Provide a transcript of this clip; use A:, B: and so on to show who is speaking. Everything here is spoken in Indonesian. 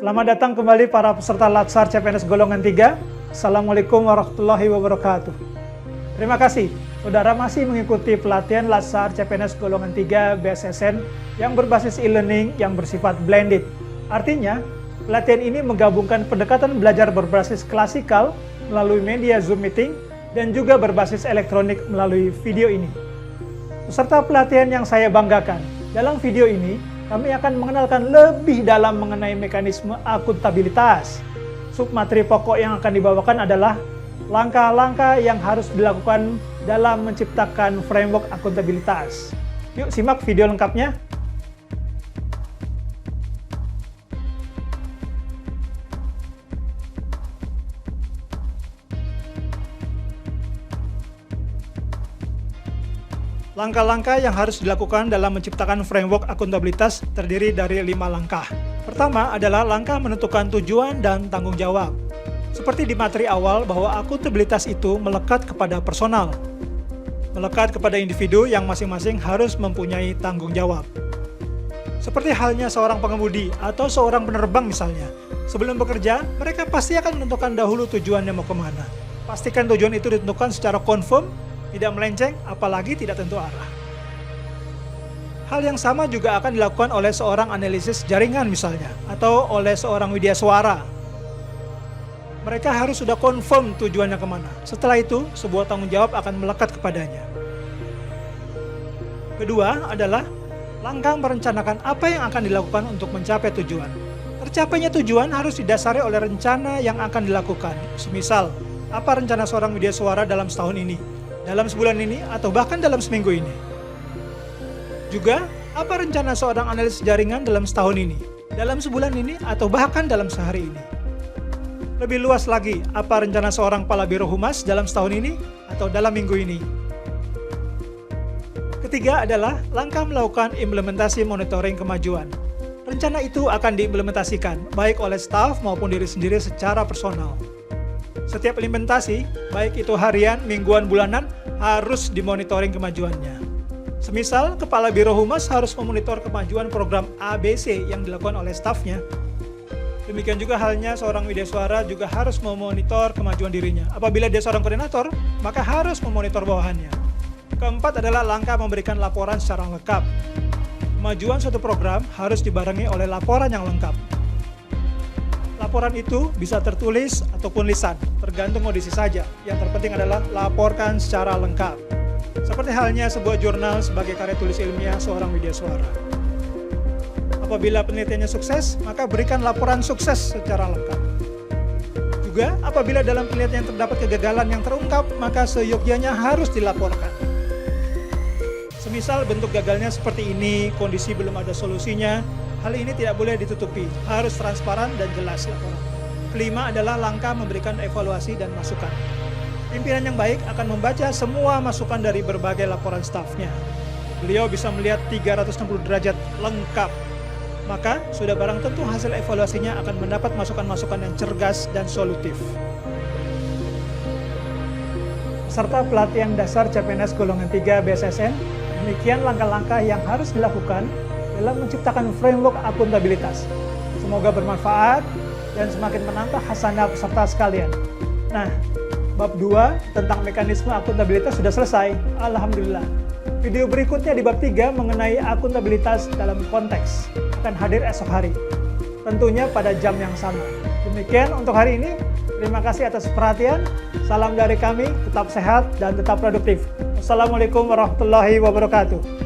A: Selamat datang kembali para peserta Latsar CPNS Golongan 3. Assalamualaikum warahmatullahi wabarakatuh. Terima kasih, saudara masih mengikuti pelatihan Latsar CPNS Golongan 3 BSSN yang berbasis e-learning yang bersifat blended. Artinya, pelatihan ini menggabungkan pendekatan belajar berbasis klasikal melalui media Zoom Meeting dan juga berbasis elektronik melalui video ini. Peserta pelatihan yang saya banggakan, dalam video ini kami akan mengenalkan lebih dalam mengenai mekanisme akuntabilitas. Submateri pokok yang akan dibawakan adalah langkah-langkah yang harus dilakukan dalam menciptakan framework akuntabilitas. Yuk simak video lengkapnya. Langkah-langkah yang harus dilakukan dalam menciptakan framework akuntabilitas terdiri dari 5 langkah. Pertama adalah langkah menentukan tujuan dan tanggung jawab. Seperti di materi awal bahwa akuntabilitas itu melekat kepada personal. Melekat kepada individu yang masing-masing harus mempunyai tanggung jawab. Seperti halnya seorang pengemudi atau seorang penerbang misalnya. Sebelum bekerja, mereka pasti akan menentukan dahulu tujuannya mau kemana. Pastikan tujuan itu ditentukan secara confirm, tidak melenceng, apalagi tidak tentu arah. Hal yang sama juga akan dilakukan oleh seorang analisis jaringan misalnya, atau oleh seorang widyaswara. Mereka harus sudah confirm tujuannya kemana. Setelah itu, sebuah tanggung jawab akan melekat kepadanya. Kedua adalah langkah merencanakan apa yang akan dilakukan untuk mencapai tujuan. Tercapainya tujuan harus didasari oleh rencana yang akan dilakukan. Semisal, apa rencana seorang widyaswara dalam setahun ini? Dalam sebulan ini, atau bahkan dalam seminggu ini. Juga, apa rencana seorang analis jaringan dalam setahun ini, dalam sebulan ini, atau bahkan dalam sehari ini. Lebih luas lagi, apa rencana seorang kepala biro humas dalam setahun ini, atau dalam minggu ini. Ketiga adalah langkah melakukan implementasi monitoring kemajuan. Rencana itu akan diimplementasikan, baik oleh staf maupun diri sendiri secara personal. Setiap implementasi, baik itu harian, mingguan, bulanan, harus dimonitoring kemajuannya. Semisal, Kepala Biro Humas harus memonitor kemajuan program ABC yang dilakukan oleh stafnya. Demikian juga halnya seorang widyaswara juga harus memonitor kemajuan dirinya. Apabila dia seorang koordinator, maka harus memonitor bawahannya. Keempat adalah langkah memberikan laporan secara lengkap. Kemajuan suatu program harus dibarengi oleh laporan yang lengkap. Laporan itu bisa tertulis ataupun lisan, tergantung kondisi saja. Yang terpenting adalah laporkan secara lengkap. Seperti halnya sebuah jurnal sebagai karya tulis ilmiah seorang widyaswara. Apabila penelitiannya sukses, maka berikan laporan sukses secara lengkap. Juga, apabila dalam penelitian terdapat kegagalan yang terungkap, maka seyogyanya harus dilaporkan. Semisal bentuk gagalnya seperti ini, kondisi belum ada solusinya, hal ini tidak boleh ditutupi, harus transparan dan jelas laporan. Kelima adalah langkah memberikan evaluasi dan masukan. Pimpinan yang baik akan membaca semua masukan dari berbagai laporan stafnya. Beliau bisa melihat 360 derajat lengkap. Maka, sudah barang tentu hasil evaluasinya akan mendapat masukan-masukan yang cergas dan solutif. Peserta pelatihan dasar CPNS Golongan 3 BSSN, demikian langkah-langkah yang harus dilakukan dalam menciptakan framework akuntabilitas. Semoga bermanfaat dan semakin menambah hasanah peserta sekalian. Nah, bab 2 tentang mekanisme akuntabilitas sudah selesai. Alhamdulillah. Video berikutnya di bab 3 mengenai akuntabilitas dalam konteks akan hadir esok hari. Tentunya pada jam yang sama. Demikian untuk hari ini. Terima kasih atas perhatian. Salam dari kami, tetap sehat dan tetap produktif. Wassalamualaikum warahmatullahi wabarakatuh.